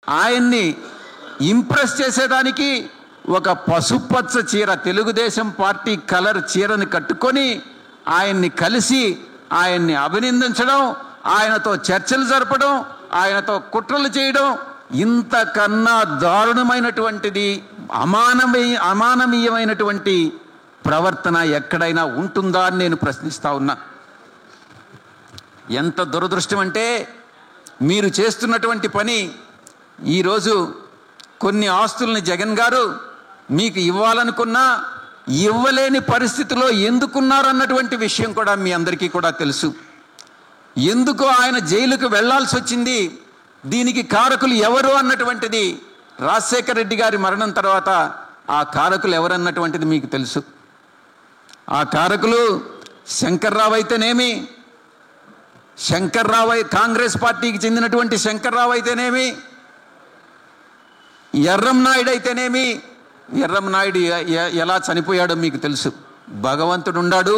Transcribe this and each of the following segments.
ఆయన్ని ఇంప్రెస్ చేసేదానికి ఒక పసుపచ్చ చీర, తెలుగుదేశం పార్టీ కలర్ చీరని కట్టుకొని ఆయన్ని కలిసి ఆయన్ని అభినందించడం, ఆయనతో చర్చలు జరపడం, ఆయనతో కుట్రలు చేయడం, ఇంతకన్నా దారుణమైనటువంటిది అమానవీయమైనటువంటి ప్రవర్తన ఎక్కడైనా ఉంటుందా అని నేను ప్రశ్నిస్తా ఉన్నా. ఎంత దురదృష్టం అంటే, మీరు చేస్తున్నటువంటి పని, ఈరోజు కొన్ని ఆస్తుల్ని జగన్ గారు మీకు ఇవ్వాలనుకున్నా ఇవ్వలేని పరిస్థితిలో ఎందుకున్నారన్నటువంటి విషయం కూడా మీ అందరికీ కూడా తెలుసు. ఎందుకు ఆయన జైలుకు వెళ్లాల్సి వచ్చింది, దీనికి కారకులు ఎవరు అన్నటువంటిది రాజశేఖర రెడ్డి గారి మరణం తర్వాత ఆ కారకులు ఎవరన్నటువంటిది మీకు తెలుసు. ఆ కారకులు శంకర్రావు అయితేనేమి, కాంగ్రెస్ పార్టీకి చెందినటువంటి శంకర్రావు అయితేనేమి, ఎర్రంనాయుడు అయితేనేమి. ఎర్రంనాయుడు ఎలా చనిపోయాడో మీకు తెలుసు. భగవంతుడు ఉన్నాడు,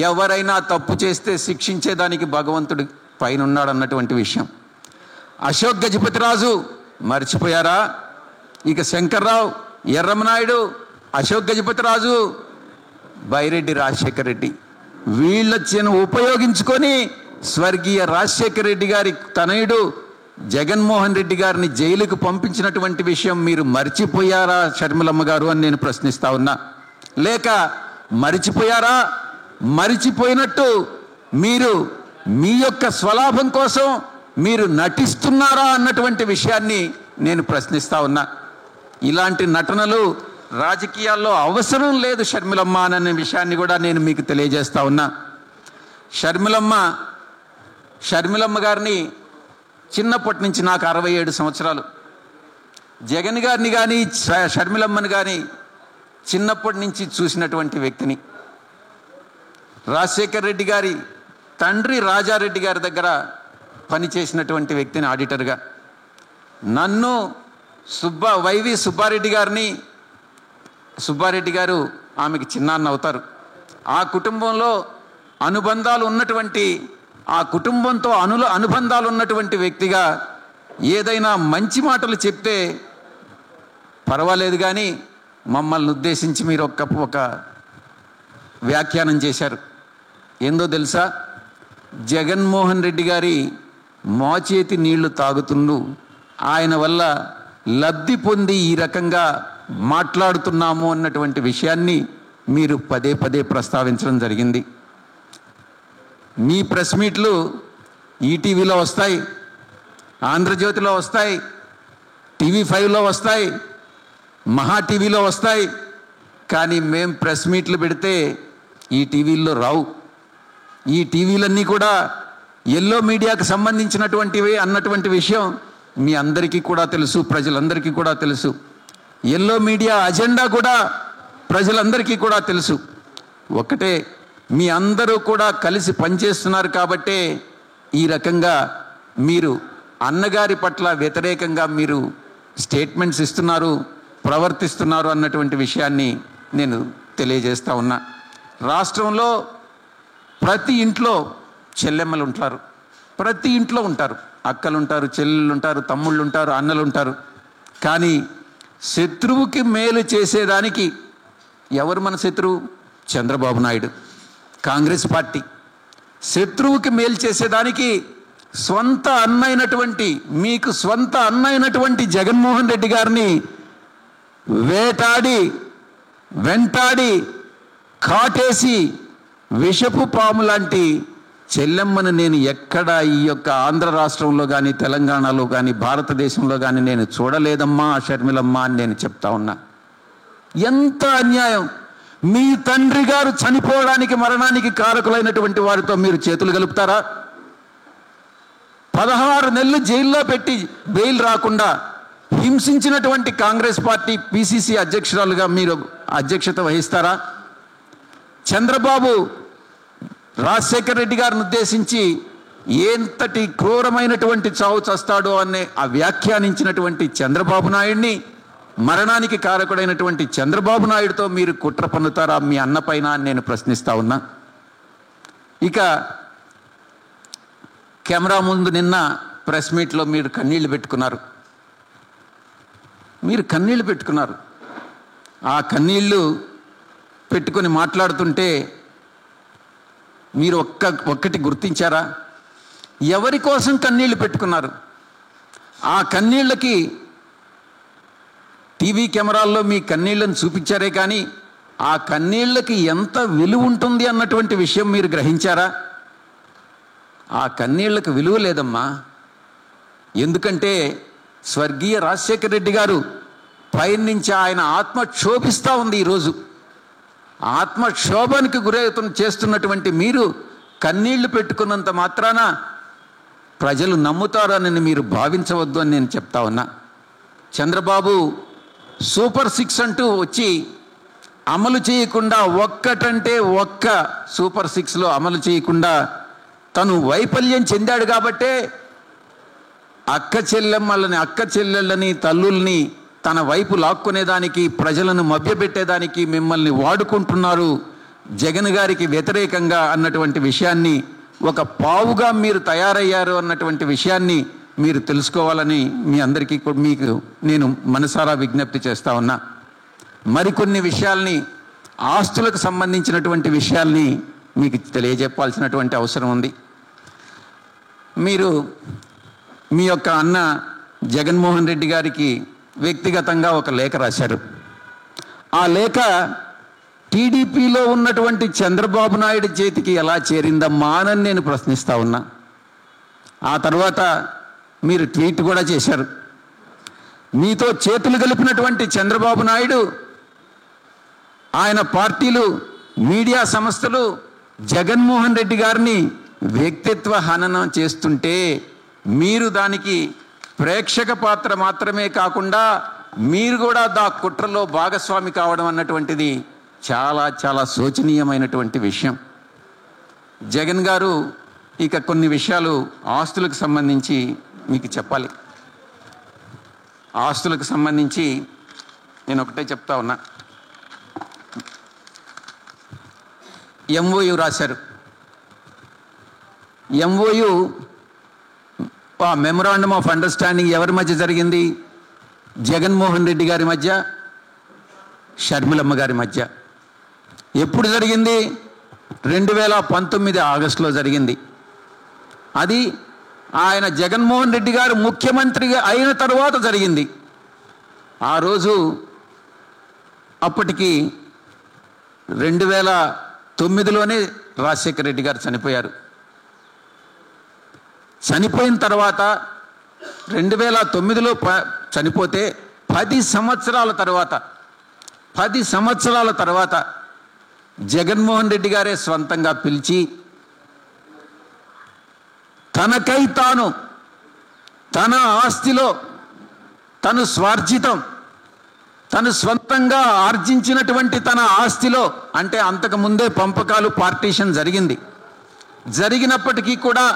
ఎవరైనా తప్పు చేస్తే శిక్షించేదానికి భగవంతుడు పైన ఉన్నాడు అన్నటువంటి విషయం. అశోక్ గజపతిరాజు మర్చిపోయారా? ఇక శంకర్రావు, ఎర్రంనాయుడు, అశోక్ గజపతిరాజు, బైరెడ్డి రాజశేఖర రెడ్డి, వీళ్ళని ఉపయోగించుకొని స్వర్గీయ రాజశేఖర రెడ్డి గారి తనయుడు జగన్మోహన్ రెడ్డి గారిని జైలుకు పంపించినటువంటి విషయం మీరు మర్చిపోయారా షర్మిలమ్మ గారు అని నేను ప్రశ్నిస్తా ఉన్నా. లేక మరిచిపోయారా? మరిచిపోయినట్టు మీరు మీ యొక్క స్వలాభం కోసం మీరు నటిస్తున్నారా అన్నటువంటి విషయాన్ని నేను ప్రశ్నిస్తా ఉన్నా. ఇలాంటి నటనలు రాజకీయాల్లో అవసరం లేదు షర్మిలమ్మ అనే విషయాన్ని కూడా నేను మీకు తెలియజేస్తా ఉన్నా. షర్మిలమ్మ గారిని చిన్నప్పటి నుంచి, నాకు 67 సంవత్సరాలు, జగన్ గారిని కానీ షర్మిలమ్మని కానీ చిన్నప్పటి నుంచి చూసినటువంటి వ్యక్తిని. రాజశేఖర రెడ్డి గారి తండ్రి రాజారెడ్డి గారి దగ్గర పనిచేసినటువంటి వ్యక్తిని ఆడిటర్గా. నన్ను వైవి సుబ్బారెడ్డి గారిని, సుబ్బారెడ్డి గారు ఆమెకి చిన్నాన్న అవుతారు, ఆ కుటుంబంలో అనుబంధాలు ఉన్నటువంటి, ఆ కుటుంబంతో అనుబంధాలు ఉన్నటువంటి వ్యక్తిగా ఏదైనా మంచి మాటలు చెప్తే పర్వాలేదు, కానీ మమ్మల్ని ఉద్దేశించి మీరు ఒక వ్యాఖ్యానం చేశారు. ఏందో తెలుసా? జగన్మోహన్ రెడ్డి గారి మోచేతి నీళ్లు తాగుతుండు, ఆయన వల్ల లబ్ధి పొంది ఈ రకంగా మాట్లాడుతున్నాము అన్నటువంటి విషయాన్ని మీరు పదే పదే ప్రస్తావించడం జరిగింది. మీ ప్రెస్ మీట్లు ఈటీవీలో వస్తాయి, ఆంధ్రజ్యోతిలో వస్తాయి, TV5లో వస్తాయి, మహా టీవీలో వస్తాయి, కానీ మేం ప్రెస్ మీట్లు పెడితే ఈ టీవీల్లో రావు. ఈ టీవీలన్నీ కూడా ఎల్లో మీడియాకు సంబంధించినటువంటివి అన్నటువంటి విషయం మీ అందరికీ కూడా తెలుసు, ప్రజలందరికీ కూడా తెలుసు. ఎల్లో మీడియా అజెండా కూడా ప్రజలందరికీ కూడా తెలుసు. ఒకటే, మీ అందరూ కూడా కలిసి పనిచేస్తున్నారు కాబట్టే ఈ రకంగా మీరు అన్నగారి పట్ల వ్యతిరేకంగా మీరు స్టేట్మెంట్స్ ఇస్తున్నారు, ప్రవర్తిస్తున్నారు అన్నటువంటి విషయాన్ని నేను తెలియజేస్తా ఉన్నా. రాష్ట్రంలో ప్రతి ఇంట్లో చెల్లెమ్మలు ఉంటారు, ప్రతి ఇంట్లో ఉంటారు, అక్కలు ఉంటారు, చెల్లెళ్ళు ఉంటారు, తమ్ముళ్ళు ఉంటారు, అన్నలు ఉంటారు. కానీ శత్రువుకి మేలు చేసేదానికి ఎవరు మన శత్రువు? చంద్రబాబు నాయుడు, కాంగ్రెస్ పార్టీ. శత్రువుకి మేలు చేసేదానికి స్వంత అన్నైనటువంటి, మీకు స్వంత అన్నైనటువంటి జగన్మోహన్ రెడ్డి గారిని వెంటాడి కాటేసి విషపు పాము లాంటి చెల్లెమ్మను నేను ఎక్కడ ఈ యొక్క ఆంధ్ర రాష్ట్రంలో కానీ, తెలంగాణలో కానీ, భారతదేశంలో కానీ నేను చూడలేదమ్మా షర్మిలమ్మ అని నేను చెప్తా ఉన్నా. ఎంత అన్యాయం! మీ తండ్రి గారు చనిపోవడానికి, మరణానికి కారకులైనటువంటి వారితో మీరు చేతులు కలుపుతారా? 16 నెలలు జైల్లో పెట్టి బెయిల్ రాకుండా హింసించినటువంటి కాంగ్రెస్ పార్టీ PCC అధ్యక్షురాలుగా మీరు అధ్యక్షత వహిస్తారా? చంద్రబాబు రాజశేఖర రెడ్డి గారిని ఉద్దేశించి ఎంతటి క్రూరమైనటువంటి చావు చస్తాడో అనే ఆ వ్యాఖ్యానించినటువంటి చంద్రబాబు నాయుడిని, మరణానికి కారకుడైనటువంటి చంద్రబాబు నాయుడుతో మీరు కుట్ర పన్నుతారా మీ అన్న పైన అని నేను ప్రశ్నిస్తా ఉన్నా. ఇక కెమెరా ముందు నిన్న ప్రెస్ మీట్లో మీరు కన్నీళ్లు పెట్టుకున్నారు. మీరు కన్నీళ్లు పెట్టుకున్నారు. ఆ కన్నీళ్లు పెట్టుకొని మాట్లాడుతుంటే మీరు ఒక్కటి గుర్తించారా? ఎవరి కోసం కన్నీళ్లు పెట్టుకున్నారు? ఆ కన్నీళ్ళకి టీవీ కెమెరాల్లో మీ కన్నీళ్లను చూపించారే కానీ ఆ కన్నీళ్ళకి ఎంత విలువ ఉంటుంది అన్నటువంటి విషయం మీరు గ్రహించారా? ఆ కన్నీళ్లకు విలువ లేదమ్మా. ఎందుకంటే స్వర్గీయ రాజశేఖర రెడ్డి గారు పైన నుంచి ఆయన ఆత్మ క్షోభిస్తూ ఉంది. ఈరోజు ఆత్మక్షోభానికి చేస్తున్నటువంటి మీరు కన్నీళ్లు పెట్టుకున్నంత మాత్రాన ప్రజలు నమ్ముతారని మీరు భావించవద్దు అని నేను చెప్తా ఉన్నా. చంద్రబాబు సూపర్ 6 అంటూ వచ్చి అమలు చేయకుండా ఒక్కటంటే ఒక్క సూపర్ 6లో అమలు చేయకుండా తను వైఫల్యం చెందాడు కాబట్టే అక్క చెల్లెళ్ళని తల్లుల్ని తన వైపు లాక్కునేదానికి, ప్రజలను మభ్యపెట్టేదానికి మిమ్మల్ని వాడుకుంటున్నారు జగన్ గారికి వ్యతిరేకంగా అన్నటువంటి విషయాన్ని, ఒక పావుగా మీరు తయారయ్యారు అన్నటువంటి విషయాన్ని మీరు తెలుసుకోవాలని మీ అందరికీ మీకు నేను మనసారా విజ్ఞప్తి చేస్తా ఉన్నా. మరికొన్ని విషయాల్ని, ఆస్తులకు సంబంధించినటువంటి విషయాల్ని మీకు తెలియజెప్పాల్సినటువంటి అవసరం ఉంది. మీరు మీ యొక్క అన్న జగన్మోహన్ రెడ్డి గారికి వ్యక్తిగతంగా ఒక లేఖ రాశారు. ఆ లేఖ టీడీపీలో ఉన్నటువంటి చంద్రబాబు నాయుడు చేతికి ఎలా చేరిందమ్మా అని నేను ప్రశ్నిస్తా ఉన్నా. ఆ తర్వాత మీరు ట్వీట్ కూడా చేశారు. మీతో చేతులు కలిపినటువంటి చంద్రబాబు నాయుడు, ఆయన పార్టీలు, మీడియా సంస్థలు జగన్మోహన్ రెడ్డి గారిని వ్యక్తిత్వ హననం చేస్తుంటే మీరు దానికి ప్రేక్షక పాత్ర మాత్రమే కాకుండా మీరు కూడా దా కుట్రలో భాగస్వామి కావడం అన్నటువంటిది చాలా చాలా శోచనీయమైనటువంటి విషయం. జగన్ గారు ఇక కొన్ని విషయాలు ఆస్తులకు సంబంధించి మీకు చెప్పాలి. ఆస్తులకు సంబంధించి నేను ఒకటే చెప్తా ఉన్నా. ఎంఓయు రాశారు. ఎంఓయు మెమొరాండమ్ ఆఫ్ అండర్స్టాండింగ్ ఎవరి మధ్య జరిగింది? జగన్మోహన్ రెడ్డి గారి మధ్య, షర్మిలమ్మ గారి మధ్య. ఎప్పుడు జరిగింది? 2019 ఆగస్టులో జరిగింది. అది ఆయన జగన్మోహన్ రెడ్డి గారు ముఖ్యమంత్రిగా అయిన తర్వాత జరిగింది. ఆ రోజు అప్పటికి 2009లోనే రాజశేఖర రెడ్డి గారు చనిపోయారు. చనిపోయిన తర్వాత 2009లో చనిపోతే 10 సంవత్సరాల తర్వాత జగన్మోహన్ రెడ్డి గారే స్వంతంగా పిలిచి తనకై తాను తన ఆస్తిలో తను స్వంతంగా ఆర్జించినటువంటి తన ఆస్తిలో, అంటే అంతకుముందే పంపకాలు పార్టీషన్ జరిగినప్పటికీ కూడా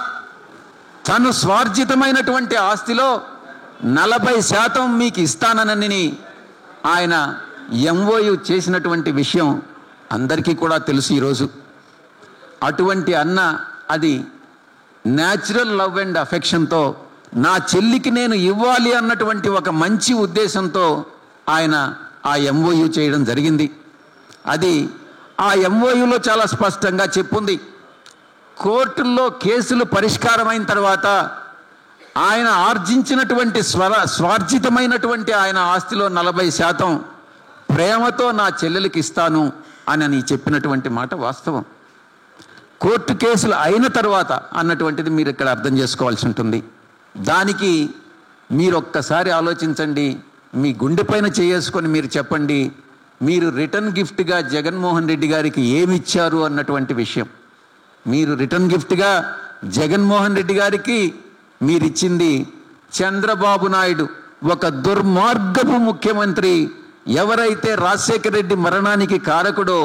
తను స్వార్జితమైనటువంటి ఆస్తిలో 40% మీకు ఇస్తానని ఆయన ఎంఓయు చేసినటువంటి విషయం అందరికీ కూడా తెలుసు. ఈరోజు అటువంటి అన్న అది న్యాచురల్ లవ్ అండ్ అఫెక్షన్తో నా చెల్లికి నేను ఇవ్వాలి అన్నటువంటి ఒక మంచి ఉద్దేశంతో ఆయన ఆ ఎంఓయు చేయడం జరిగింది. అది ఆ ఎంఓయులో చాలా స్పష్టంగా చెప్పుంది. కోర్టుల్లో కేసులు పరిష్కారమైన తర్వాత ఆయన ఆర్జించినటువంటి స్వార్జితమైనటువంటి ఆయన ఆస్తిలో 40% ప్రేమతో నా చెల్లెలకి ఇస్తాను అని చెప్పినటువంటి మాట వాస్తవం. కోర్టు కేసులు అయిన తర్వాత అన్నటువంటిది మీరు ఇక్కడ అర్థం చేసుకోవాల్సి ఉంటుంది. దానికి మీరు ఒక్కసారి ఆలోచించండి. మీ గుండెపైన చేసుకొని మీరు చెప్పండి, మీరు రిటర్న్ గిఫ్ట్గా జగన్మోహన్ రెడ్డి గారికి ఏమి ఇచ్చారు అన్నటువంటి విషయం. మీరు రిటర్న్ గిఫ్ట్గా జగన్మోహన్ రెడ్డి గారికి మీరిచ్చింది చంద్రబాబు నాయుడు, ఒక దుర్మార్గపు ముఖ్యమంత్రి. ఎవరైతే రాజశేఖర రెడ్డి మరణానికి కారకుడో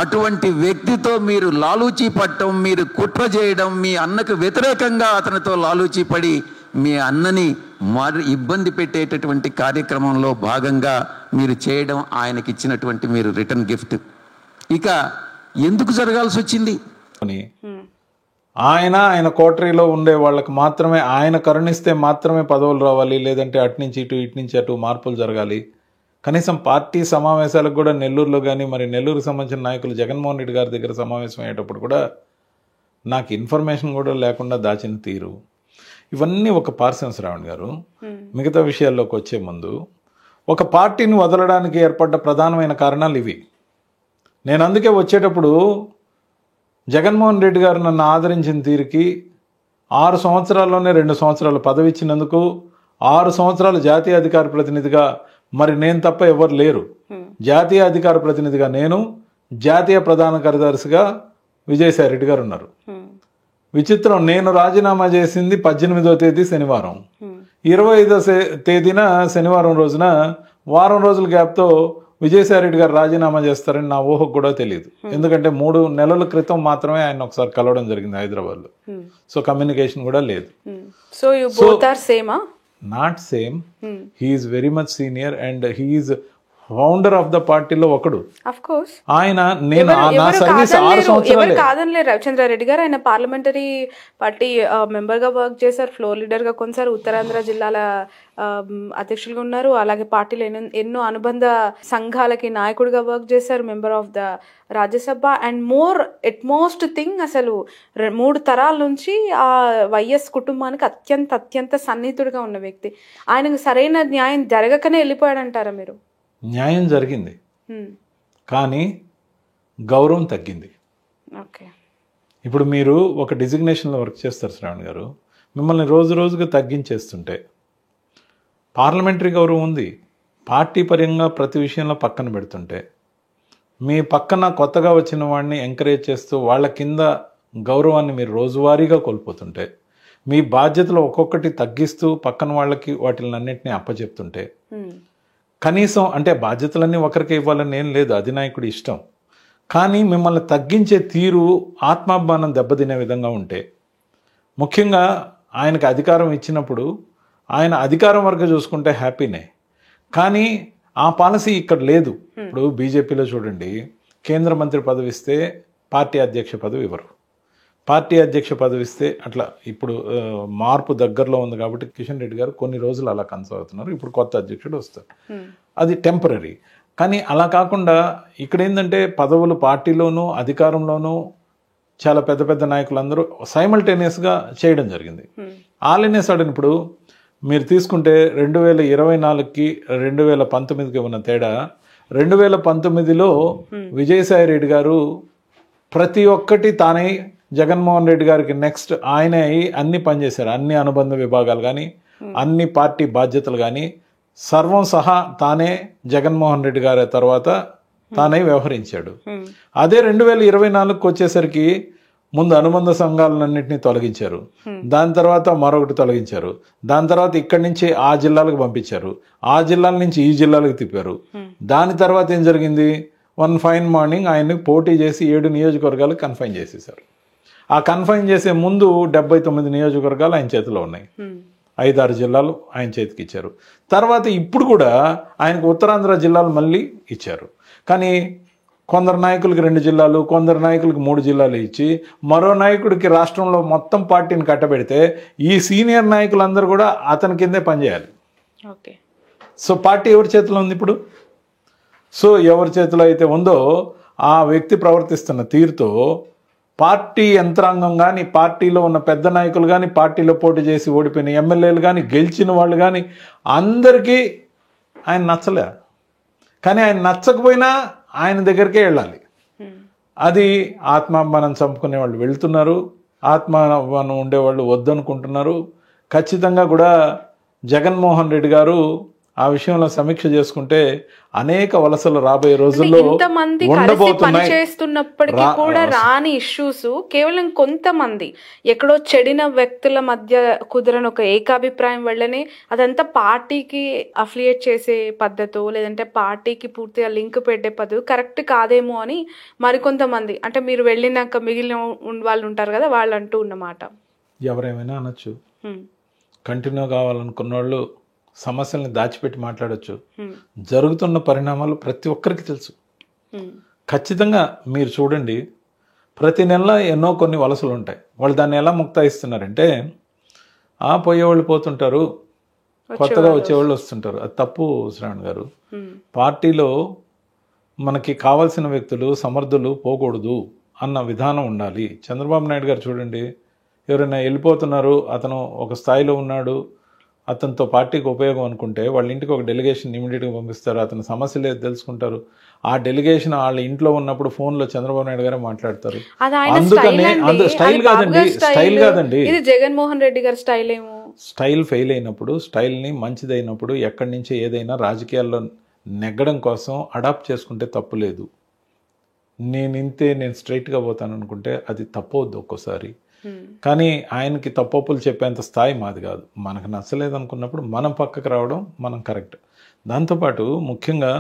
అటువంటి వ్యక్తితో మీరు లాలూచీ పట్టడం, మీరు కుట్ర చేయడం, మీ అన్నకు వ్యతిరేకంగా అతనితో లాలూచీ పడి మీ అన్నని ఇబ్బంది పెట్టేటటువంటి కార్యక్రమంలో భాగంగా మీరు చేయడం ఆయనకి ఇచ్చినటువంటి మీరు రిటర్న్ గిఫ్ట్. ఇక ఎందుకు జరగాల్సి వచ్చింది? ఆయన కోటరీలో ఉండే వాళ్ళకి మాత్రమే ఆయన కరుణిస్తే మాత్రమే పదవులు రావాలి, లేదంటే అటు నుంచి ఇటు ఇటు నుంచి అటు మార్పులు జరగాలి. కనీసం పార్టీ సమావేశాలకు కూడా నెల్లూరులో కానీ మరి నెల్లూరుకు సంబంధించిన నాయకులు జగన్మోహన్ రెడ్డి గారి దగ్గర సమావేశం అయ్యేటప్పుడు కూడా నాకు ఇన్ఫర్మేషన్ కూడా లేకుండా దాచిన తీరు, ఇవన్నీ ఒక పార్శ్వం శ్రావణ్ గారు. మిగతా విషయాల్లోకి వచ్చే ముందు ఒక పార్టీని వదలడానికి ఏర్పడ్డ ప్రధానమైన కారణాలు ఇవి. నేను అందుకే వచ్చేటప్పుడు జగన్మోహన్ రెడ్డి గారు నన్ను ఆదరించిన తీరుకి 6 సంవత్సరాల్లోనే 2 సంవత్సరాలు పదవి ఇచ్చినందుకు 6 సంవత్సరాలు జాతీయ అధికార ప్రతినిధిగా మరి నేను తప్ప ఎవరు లేరు. జాతీయ అధికార ప్రతినిధిగా నేను, జాతీయ ప్రధాన కార్యదర్శిగా విజయసాయి రెడ్డి గారు ఉన్నారు. విచిత్రం, నేను రాజీనామా చేసింది 18వ తేదీ శనివారం, 25వ తేదీన శనివారం రోజున వారం రోజుల గ్యాప్తో విజయసాయి రెడ్డి గారు రాజీనామా చేస్తారని నా ఊహకు కూడా తెలియదు. ఎందుకంటే 3 నెలల క్రితం మాత్రమే ఆయన ఒకసారి కలవడం జరిగింది హైదరాబాద్లో. సో కమ్యూనికేషన్ కూడా లేదు. So you both are same? Not same. He is very much senior and he is founder of the పార్టీలో ఒకడు. ఆయన నేను నా సర్వీస్ 6 సంవత్సరాలు కాదనిలే. రవిచంద్రారెడ్డి గారు ఆయన పార్లమెంటరీ పార్టీ మెంబర్ గా వర్క్ చేశారు, ఫ్లోర్ లీడర్ గా కొన్నిసారి ఉత్తరాంధ్ర జిల్లాల అధ్యక్షులుగా ఉన్నారు. అలాగే పార్టీలో ఎన్నో అనుబంధ సంఘాలకి నాయకుడిగా వర్క్ చేశారు, member of the Rajya Sabha. And utmost thing, అసలు 3 తరాల నుంచి ఆ వైఎస్ కుటుంబానికి అత్యంత సన్నిహితుడిగా ఉన్న వ్యక్తి. ఆయనకు సరైన న్యాయం జరగకనే వెళ్ళిపోయాడంటారా మీరు? న్యాయం జరిగింది కానీ గౌరవం తగ్గింది. ఇప్పుడు మీరు ఒక డిజిగ్నేషన్లో వర్క్ చేస్తారు శ్రావణ్ గారు, మిమ్మల్ని రోజు రోజుగా తగ్గించేస్తుంటే పార్లమెంటరీ గౌరవం ఉంది, పార్టీ పరంగా ప్రతి విషయంలో పక్కన పెడుతుంటే, మీ పక్కన కొత్తగా వచ్చిన వాడిని ఎంకరేజ్ చేస్తూ వాళ్ళ కింద గౌరవాన్ని మీరు రోజువారీగా కోల్పోతుంటే, మీ బాధ్యతలు ఒక్కొక్కటి తగ్గిస్తూ పక్కన వాళ్ళకి వాటిని అన్నింటినీ అప్పచెప్తుంటే, కనీసం అంటే బాధ్యతలన్నీ ఒకరికే ఇవ్వాలని ఏం లేదు, అధినాయకుడి ఇష్టం, కానీ మిమ్మల్ని తగ్గించే తీరు ఆత్మాభిమానం దెబ్బతినే విధంగా ఉంటే, ముఖ్యంగా ఆయనకు అధికారం ఇచ్చినప్పుడు ఆయన అధికారం వరకు చూసుకుంటే హ్యాపీనే, కానీ ఆ పాలసీ ఇక్కడ లేదు. ఇప్పుడు బీజేపీలో చూడండి, కేంద్ర మంత్రి పదవి ఇస్తే పార్టీ అధ్యక్ష పదవి ఇవ్వరు, పార్టీ అధ్యక్ష పదవి ఇస్తే అట్లా. ఇప్పుడు మార్పు దగ్గరలో ఉంది కాబట్టి కిషన్ రెడ్డి గారు కొన్ని రోజులు అలా కొనసాగుతున్నారు, ఇప్పుడు కొత్త అధ్యక్షుడు వస్తారు, అది టెంపరీ. కానీ అలా కాకుండా ఇక్కడ ఏంటంటే పదవులు పార్టీలోనూ అధికారంలోనూ చాలా పెద్ద పెద్ద నాయకులందరూ సైమల్టేనియస్గా చేయడం జరిగింది. ఆల్ ఇన్ ఏ సడన్ ఇప్పుడు మీరు తీసుకుంటే 2024కి 2019కి ఉన్న తేడా, 2019లో విజయసాయి రెడ్డి గారు ప్రతి ఒక్కటి తానే జగన్మోహన్ రెడ్డి గారికి నెక్స్ట్ ఆయనే అయి అన్ని పనిచేశారు, అన్ని అనుబంధ విభాగాలు కానీ అన్ని పార్టీ బాధ్యతలు కానీ సర్వం సహా తానే జగన్మోహన్ రెడ్డి గారి తర్వాత తానే వ్యవహరించాడు. అదే 2024కి వచ్చేసరికి ముందు అనుబంధ సంఘాలన్నింటినీ తొలగించారు, దాని తర్వాత మరొకటి తొలగించారు, దాని తర్వాత ఇక్కడి నుంచి ఆ జిల్లాలకు పంపించారు, ఆ జిల్లాల నుంచి ఈ జిల్లాలకు తిప్పారు. దాని తర్వాత ఏం జరిగింది, వన్ ఫైన్ మార్నింగ్ ఆయన్ని పోటీ చేసి 7 నియోజకవర్గాలకు కన్ఫైన్ చేసేసారు. ఆ కన్ఫైన్ చేసే ముందు 79 నియోజకవర్గాలు ఆయన చేతిలో ఉన్నాయి, 5-6 జిల్లాలు ఆయన చేతికి ఇచ్చారు. తర్వాత ఇప్పుడు కూడా ఆయనకు ఉత్తరాంధ్ర జిల్లాలు మళ్ళీ ఇచ్చారు. కానీ కొందరు నాయకులకి 2 జిల్లాలు, కొందరు నాయకులకి 3 జిల్లాలు ఇచ్చి మరో నాయకుడికి రాష్ట్రంలో మొత్తం పార్టీని కట్టబెడితే ఈ సీనియర్ నాయకులందరూ కూడా అతని కిందే పనిచేయాలి. సో పార్టీ ఎవరి చేతిలో ఉంది ఇప్పుడు? సో ఎవరి చేతిలో అయితే ఉందో ఆ వ్యక్తి ప్రవర్తిస్తున్న తీరుతో పార్టీ యంత్రాంగం కానీ, పార్టీలో ఉన్న పెద్ద నాయకులు కానీ, పార్టీలో పోటీ చేసి ఓడిపోయిన ఎమ్మెల్యేలు కానీ, గెలిచిన వాళ్ళు కానీ అందరికీ ఆయన నచ్చలే. కానీ ఆయన నచ్చకపోయినా ఆయన దగ్గరికే వెళ్ళాలి. అది ఆత్మాభిమానం చంపుకునే వాళ్ళు వెళ్తున్నారు, ఆత్మాభిమానం ఉండేవాళ్ళు వద్దనుకుంటున్నారు. ఖచ్చితంగా కూడా జగన్మోహన్ రెడ్డి గారు ఆ విషయంలో సమీక్ష చేసుకుంటే అనేక వలసలు రాబోయే రోజుల్లో ఉండబోతున్నాయి. చేస్తున్నప్పటికీ కూడా రాని ఇష్యూస్ కేవలం కొంతమంది ఎక్కడో చెడిన వ్యక్తుల మధ్య కుదరని ఒక ఏకాభిప్రాయం వల్లనే అదంతా పార్టీకి అఫిలియేట్ చేసే పద్ధతో, లేదంటే పార్టీకి పూర్తిగా లింక్ పెట్టే పద్ధతి కరెక్ట్ కాదేమో అని మరికొంతమంది, అంటే మీరు వెళ్ళినాక మిగిలిన వాళ్ళు ఉంటారు కదా, వాళ్ళు అంటూ ఉన్నమాట. ఎవరేమైనా అనొచ్చు, కంటిన్యూ కావాలనుకున్న వాళ్ళు సమస్యల్ని దాచిపెట్టి మాట్లాడచ్చు. జరుగుతున్న పరిణామాలు ప్రతి ఒక్కరికి తెలుసు. ఖచ్చితంగా మీరు చూడండి, ప్రతి నెల ఎన్నో కొన్ని వలసలు ఉంటాయి. వాళ్ళు దాన్ని ఎలా ముక్తాయిస్తున్నారంటే పోయేవాళ్ళు పోతుంటారు, కొత్తగా వచ్చేవాళ్ళు వస్తుంటారు. అది తప్పు శ్రావణ్ గారు. పార్టీలో మనకి కావాల్సిన వ్యక్తులు సమర్థులు పోకూడదు అన్న విధానం ఉండాలి. చంద్రబాబు నాయుడు గారు చూడండి, ఎవరైనా వెళ్ళిపోతున్నారు, అతను ఒక స్థాయిలో ఉన్నాడు, అతనితో పార్టీకి ఉపయోగం అనుకుంటే వాళ్ళ ఇంటికి ఒక డెలిగేషన్ ఇమీడియట్గా పంపిస్తారు, అతని సమస్యలు ఏదో తెలుసుకుంటారు. ఆ డెలిగేషన్ వాళ్ళ ఇంట్లో ఉన్నప్పుడు ఫోన్లో చంద్రబాబు నాయుడు గారే మాట్లాడతారు. అందుకనే స్టైల్ కాదండి, ఇది జగన్మోహన్ రెడ్డి గారి స్టైల్ ఏమో. స్టైల్ ఫెయిల్ అయినప్పుడు, స్టైల్ని మంచిదైనప్పుడు ఎక్కడి నుంచి ఏదైనా రాజకీయాల్లో నెగ్గడం కోసం అడాప్ట్ చేసుకుంటే తప్పు లేదు. నేను స్ట్రైట్గా పోతాను అనుకుంటే అది తప్పవద్దు ఒక్కోసారి. కానీ ఆయనకి తప్పొప్పులు చెప్పేంత స్థాయి మాది కాదు. మనకు నచ్చలేదు అనుకున్నప్పుడు మనం పక్కకు రావడం మనం కరెక్ట్. దాంతోపాటు ముఖ్యంగా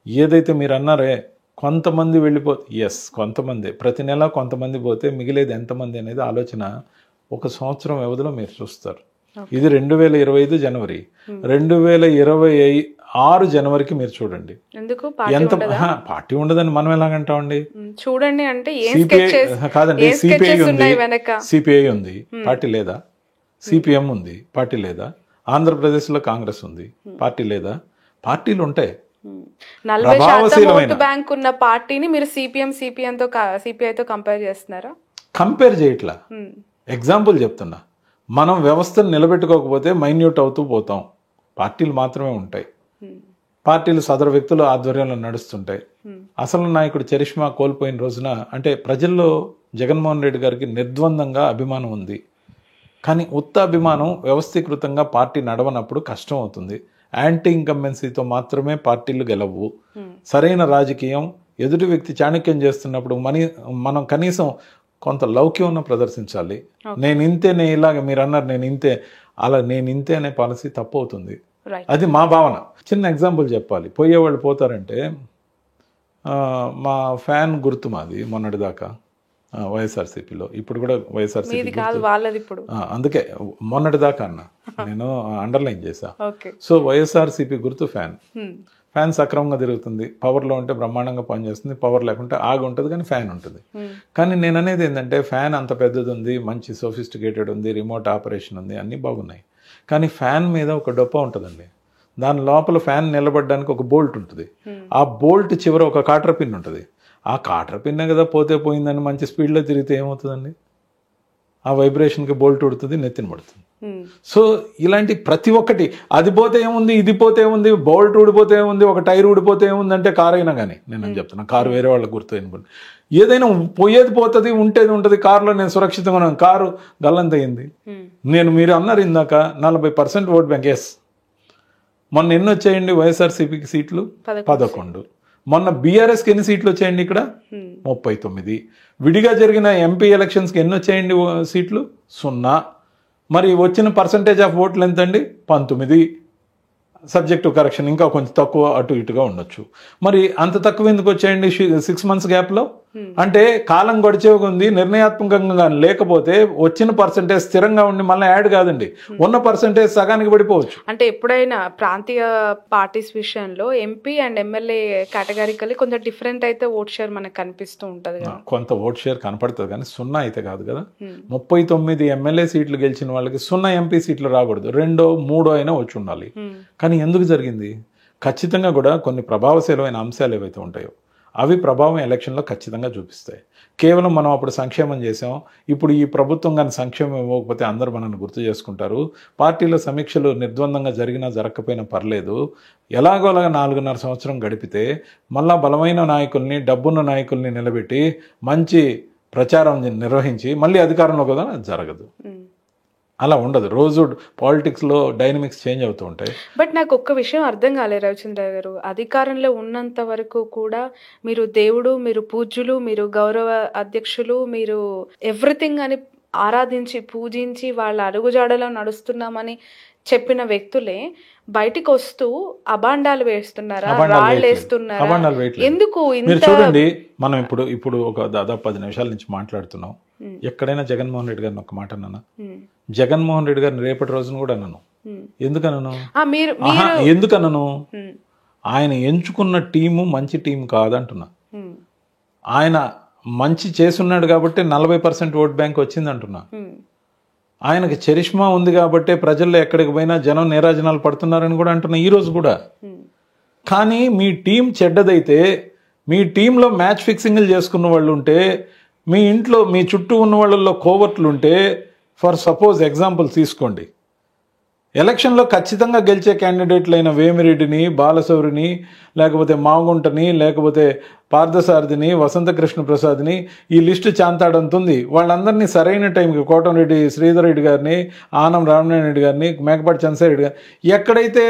ఏదైతే మీరు అన్నారే కొంతమంది కొంతమంది ప్రతి నెల కొంతమంది పోతే మిగిలేది ఎంతమంది అనేది ఆలోచన ఒక సంవత్సరం వ్యవధిలో మీరు చూస్తారు. ఇది 2025 జనవరి, 2026 జనవరికి మీరు చూడండి. ఎంత పార్టీ ఉండదని మనం ఎలాగంటామండి? చూడండి అంటే కాదండి, సిపిఐ ఉంది, పార్టీ లేదా? సిపిఎం ఉంది, పార్టీ లేదా? ఆంధ్రప్రదేశ్లో కాంగ్రెస్ ఉంది, పార్టీ లేదా? పార్టీలు ఉంటాయి. 40% బ్యాంక్ ఉన్న పార్టీని మీరు సిపిఐతో కంపేర్ చేస్తున్నారా? కంపేర్ చేయట్లా, ఎగ్జాంపుల్ చెప్తున్నా. మనం వ్యవస్థను నిలబెట్టుకోకపోతే మైన్యూట్ అవుతూ పోతాం. పార్టీలు మాత్రమే ఉంటాయి, పార్టీలు సదరు వ్యక్తుల ఆధ్వర్యంలో నడుస్తుంటాయి. అసలు నాయకుడు చరిష్మా కోల్పోయిన రోజున అంటే ప్రజల్లో జగన్మోహన్ రెడ్డి గారికి నిర్ద్వందంగా అభిమానం ఉంది. కానీ ఉత్త అభిమానం వ్యవస్థీకృతంగా పార్టీ నడవనప్పుడు కష్టం అవుతుంది. యాంటీ ఇన్కంబెన్సీతో మాత్రమే పార్టీలు గెలవు. సరైన రాజకీయం ఎదుటి వ్యక్తి చాణక్యం చేస్తున్నప్పుడు మనం కనీసం కొంత లౌక్యం ప్రదర్శించాలి. ఇలాగ మీరు అన్నారు నేను ఇంతే అనే పాలసీ తప్పు అవుతుంది. అది మా భావన. చిన్న ఎగ్జాంపుల్ చెప్పాలి. పోయేవాళ్ళు పోతారంటే మా ఫ్యాన్ గుర్తు మాది మొన్నటిదాకా వైఎస్ఆర్సీపీలో, ఇప్పుడు కూడా వైఎస్ఆర్సీపీ, అందుకే మొన్నటిదాకా అన్న నేను అండర్లైన్ చేశా. సో వైఎస్ఆర్సీపీ గుర్తు ఫ్యాన్ సక్రమంగా తిరుగుతుంది, పవర్లో ఉంటే బ్రహ్మాండంగా పనిచేస్తుంది, పవర్ లేకుంటే ఆగి ఉంటుంది కానీ ఫ్యాన్ ఉంటుంది. కానీ నేను అనేది ఏంటంటే ఫ్యాన్ అంత పెద్దది ఉంది, మంచి సోఫిస్టికేటెడ్ ఉంది, రిమోట్ ఆపరేషన్ ఉంది, అన్నీ బాగున్నాయి. కానీ ఫ్యాన్ మీద ఒక డొప్ప ఉంటుందండి. దాని లోపల ఫ్యాన్ నిలబడడానికి ఒక బోల్ట్ ఉంటుంది. ఆ బోల్ట్ చివర ఒక కాటర్ పిన్ ఉంటుంది. ఆ కాటర్ పిన్నే కదా పోతే పోయిందని మంచి స్పీడ్లో తిరిగితే ఏమవుతుందండి? ఆ వైబ్రేషన్కి బోల్ట్ ఉడుతుంది, నెత్తిన పడుతుంది. సో ఇలాంటి ప్రతి ఒక్కటి, అది పోతే ఏముంది, ఇది పోతే ఏముంది, బోల్ట్ ఊడిపోతే ఏముంది, ఒక టైర్ ఊడిపోతే ఏముంది అంటే కారు అయినా కానీ నేను చెప్తున్నా, కారు వేరే వాళ్ళకి గుర్తు అనుకోండి. ఏదైనా పోయేది పోతుంది, ఉంటేది ఉంటుంది. కారులో నేను సురక్షితంగా ఉన్నాను, కారు గల్లంతయింది. మీరు అన్నారు ఇందాక 40% ఓట్ బ్యాంక్. మొన్న ఎన్ని వచ్చాయండి వైఎస్ఆర్సీపీకి సీట్లు? 11. మొన్న బీఆర్ఎస్కి ఎన్ని సీట్లు వచ్చాయండి? ఇక్కడ 39. విడిగా జరిగిన ఎంపీ ఎలక్షన్స్కి ఎన్ని వచ్చాయండి సీట్లు? 0. మరి వచ్చిన పర్సంటేజ్ ఆఫ్ ఓట్లు ఎంతండి? 19. సబ్జెక్టు కరెక్షన్ ఇంకా కొంచెం తక్కువ అటు ఇటుగా ఉండొచ్చు. మరి అంత తక్కువ ఎందుకు వచ్చాయండి 6 months గ్యాప్లో? అంటే కాలం గడిచే ఉంది, నిర్ణయాత్మకంగా లేకపోతే వచ్చిన పర్సంటేజ్ స్థిరంగా ఉండి మళ్ళీ యాడ్ కాదండి, ఉన్న పర్సంటేజ్ సగానికి పడిపోవచ్చు. అంటే ఎప్పుడైనా ప్రాంతీయ పార్టీస్ విషయంలో ఎంపీ అండ్ ఎమ్మెల్యే కేటగిరికల్లీ కొంచెం డిఫరెంట్ అయితే ఓట్ షేర్ మనకు కనిపిస్తూ ఉంటుంది కదా. కొంత ఓట్ షేర్ కనపడుతుంది కానీ 0 అయితే కాదు కదా. 39 ఎమ్మెల్యే సీట్లు గెలిచిన వాళ్ళకి 0 ఎంపీ సీట్లు రాకూడదు, 2, 3 అయినా వచ్చి ఉండాలి. కానీ ఎందుకు జరిగింది? ఖచ్చితంగా కూడా కొన్ని ప్రభావశీలమైన అంశాలు ఏవైతే ఉంటాయో అవి ప్రభావం ఎలక్షన్లో ఖచ్చితంగా చూపిస్తాయి. కేవలం మనం అప్పుడు సంక్షేమం చేసాం, ఇప్పుడు ఈ ప్రభుత్వం కానీ సంక్షేమం ఇవ్వకపోతే అందరూ మనల్ని గుర్తు చేసుకుంటారు. పార్టీలో సమీక్షలు నిర్ద్వందంగా జరిగినా జరగకపోయినా పర్లేదు, ఎలాగోలాగా 4.5 సంవత్సరం గడిపితే మళ్ళా బలమైన నాయకుల్ని, డబ్బున్న నాయకుల్ని నిలబెట్టి మంచి ప్రచారం నిర్వహించి మళ్ళీ అధికారంలో కదా జరగదు. అలా ఉండదు. రోజు పాలిటిక్స్లో డైనమిక్స్ చేంజ్ అవుతూ ఉంటాయి. బట్ నాకు ఒక్క విషయం అర్థం కాలేదు రవిచంద్ర గారు, అధికారంలో ఉన్నంత వరకు కూడా మీరు దేవుడు, మీరు పూజ్యులు, మీరు గౌరవ అధ్యక్షులు, మీరు ఎవ్రీథింగ్ అని ఆరాధించి పూజించి వాళ్ళ అడుగుజాడలో నడుస్తున్నామని చెప్పిన వ్యక్తులే బయటికి వస్తూ అబాండాలు వేస్తున్నారా, రాళ్ళు వేస్తున్నారా? ఎందుకు? మీరు చూడండి, మనం ఇప్పుడు ఒక దాదాపు 10 నిమిషాల నుంచి మాట్లాడుతున్నాం. ఎక్కడైనా జగన్మోహన్ రెడ్డి గారిని ఒక మాట అన్నానా? జగన్మోహన్ రెడ్డి గారిని రేపటి రోజున కూడా అన్నాను. ఎందుకన్నాను? ఆయన ఎంచుకున్న టీము మంచి టీం కాదంటున్నా. ఆయన మంచి చేసున్నాడు కాబట్టి 40% ఓట్ బ్యాంక్ వచ్చింది అంటున్నా. ఆయనకి చరిష్మా ఉంది కాబట్టి ప్రజల్లో ఎక్కడికి పోయినా జనం నీరాజనాలు పడుతున్నారని కూడా అంటున్నా ఈ రోజు కూడా. కానీ మీ టీం చెడ్డదైతే, మీ టీంలో మ్యాచ్ ఫిక్సింగ్లు చేసుకున్న వాళ్ళు ఉంటే, మీ ఇంట్లో మీ చుట్టూ ఉన్న వాళ్ళల్లో కోవర్ట్లు ఉంటే, ఫర్ సపోజ్ ఎగ్జాంపుల్ తీసుకోండి, ఎలక్షన్లో ఖచ్చితంగా గెలిచే క్యాండిడేట్లు అయిన వేమిరెడ్డిని, బాలశౌరిని, లేకపోతే మాగుంటని, లేకపోతే పార్థసారథిని, వసంతకృష్ణ ప్రసాద్ని, ఈ లిస్టు చాంతాడంతుంది. వాళ్ళందరినీ సరైన టైంకి కోటంరెడ్డి శ్రీధర్ రెడ్డి గారిని, ఆనం రామనారాయణ రెడ్డి గారిని, మేకపాటి చంద్రశేఖర్ గారిని, ఎక్కడైతే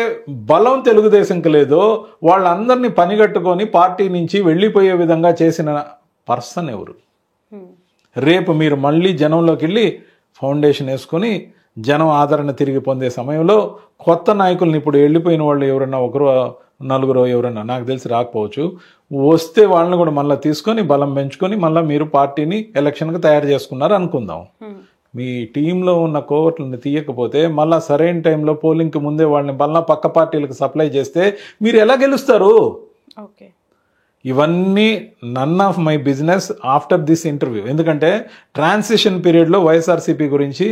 బలం తెలుగుదేశంకి లేదో వాళ్ళందరినీ పనిగట్టుకొని పార్టీ నుంచి వెళ్ళిపోయే విధంగా చేసిన పర్సన్ ఎవరు? రేపు మీరు మళ్ళీ జనంలోకి వెళ్ళి ఫౌండేషన్ వేసుకొని జనం ఆదరణ తిరిగి పొందే సమయంలో కొత్త నాయకుల్ని, ఇప్పుడు వెళ్ళిపోయిన వాళ్ళు ఎవరన్నా ఒకరు నలుగురు ఎవరన్నా నాకు తెలిసి రాకపోవచ్చు, వస్తే వాళ్ళని కూడా మళ్ళీ తీసుకొని బలం పెంచుకొని మళ్ళీ మీరు పార్టీని ఎలక్షన్కి తయారు చేసుకున్నారు అనుకుందాం. మీ టీంలో ఉన్న కోవర్ట్లని తీయకపోతే మళ్ళీ సరైన టైంలో పోలింగ్కి ముందే వాళ్ళని మళ్ళీ పక్క పార్టీలకు సప్లై చేస్తే మీరు ఎలా గెలుస్తారు? ఓకే, ఇవన్నీ none of my business after this interview. ఎందుకంటే ట్రాన్సిషన్ పీరియడ్లో వైఎస్ఆర్సీపీ గురించి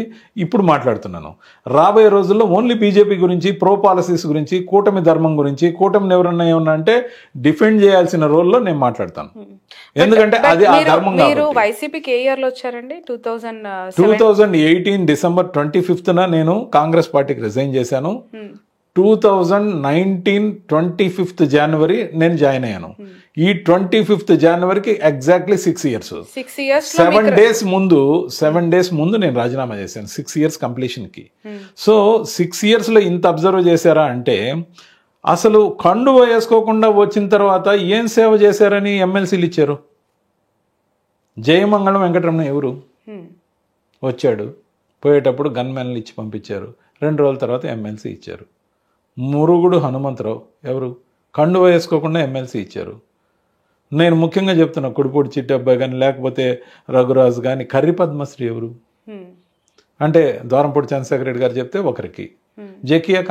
ఇప్పుడు మాట్లాడుతున్నాను. రాబోయే రోజుల్లో ఓన్లీ బీజేపీ గురించి, ప్రో పాలసీస్ గురించి, కూటమి ధర్మం గురించి, కూటమిని ఎవరన్నా ఏమన్నా అంటే డిఫెండ్ చేయాల్సిన రోల్లో నేను మాట్లాడతాను. ఎందుకంటే అది ఆ ధర్మం. మీరు వైసీపీకి ఏ ఇయర్ లో వచ్చారండి? 2018 December 25th నేను కాంగ్రెస్ పార్టీకి రిజైన్ చేశాను. 2019 25th January నేను జాయిన్ అయ్యాను. ఈ 25th Januaryకి ఎగ్జాక్ట్లీ 6 years. 7 days ముందు నేను రాజీనామా చేశాను 6 years కంప్లీషన్కి. సో 6 yearsలో ఇంత అబ్జర్వ్ చేశారా అంటే, అసలు కండు వేసుకోకుండా వచ్చిన తర్వాత ఏం సేవ చేశారని ఎమ్మెల్సీలు ఇచ్చారు? జయమంగళం వెంకటరమణ ఎవరు? వచ్చాడు, పోయేటప్పుడు గన్మెన్లు ఇచ్చి పంపించారు. 2 రోజుల తర్వాత ఎమ్మెల్సీ ఇచ్చారు. మురుగుడు హనుమంతరావు ఎవరు? కండువ వేసుకోకుండా ఎమ్మెల్సీ ఇచ్చారు. నేను ముఖ్యంగా చెప్తున్నా, కుడిపూడి చిట్టబ్బాయి కానీ, లేకపోతే రఘురాజు కానీ, కర్రి పద్మశ్రీ ఎవరు అంటే ద్వారంపూడి చంద్రశేఖర్ రెడ్డి గారు చెప్తే ఒకరికి, జకియా